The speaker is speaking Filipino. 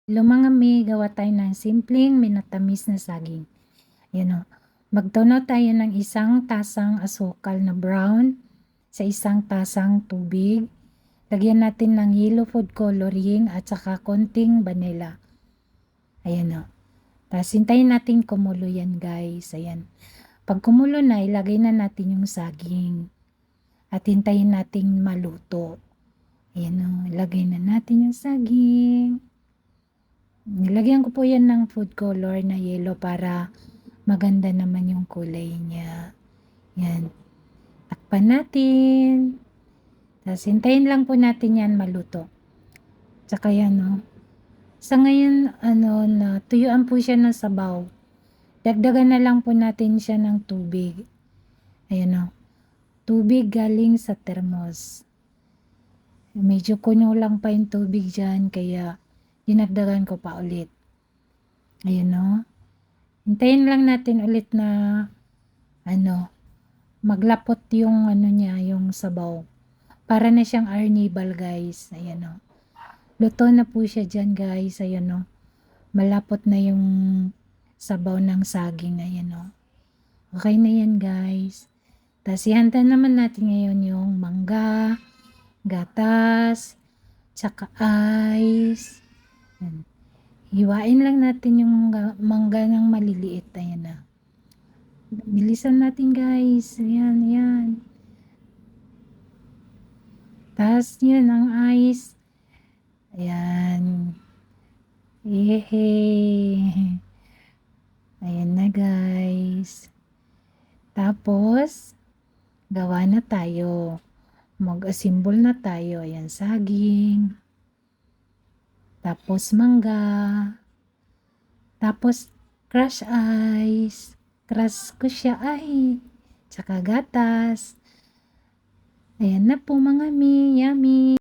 Hello mga mi, gawa tayo ng simpleng minatamis na saging. Ayan o. Magtunaw tayo ng isang tasang asukal na brown sa isang tasang tubig. Lagyan natin ng yellow food coloring at saka konting vanilla. Ayan o. Tapos hintayin natin kumulo yan guys. Ayan. Pag kumulo na, ilagay na natin yung saging. At hintayin natin maluto. Ayan o. Ilagay na natin yung saging. Nilagyan ko po yan ng food color na yellow para maganda naman yung kulay niya. Yan. Takpan natin. Tapos hintayin lang po natin yan maluto. Tsaka yan no. Sa ngayon na tuyuan po siya ng sabaw. Dagdagan na lang po natin siya ng tubig. Ayan o. Tubig galing sa termos. Medyo kuno lang pa yung tubig dyan kaya dinagdagan ko pa ulit. Ayan o. Hintayin lang natin ulit na maglapot yung niya, yung sabaw. Para na siyang arnibal guys. Ayan o. Luto na po siya dyan guys. Ayan o. Malapot na yung sabaw ng saging. Ayan o. Okay na yan guys. Tapos ihanda naman natin ngayon yung mangga, gatas, tsaka ice. Ayan. Hiwain lang natin yung mangga ng maliliit. Ayan na. Bilisan natin guys. Ayan, ayan. Tapos yun ang ice. Ayan. Yehey. Ayan na guys. Tapos, gawa na tayo. Mag-assemble na tayo. Ayan, saging. Tapos mangga. Tapos crush ice. Crush ko siya ay. Tsaka gatas. Ayan na po mga mi. Yummy.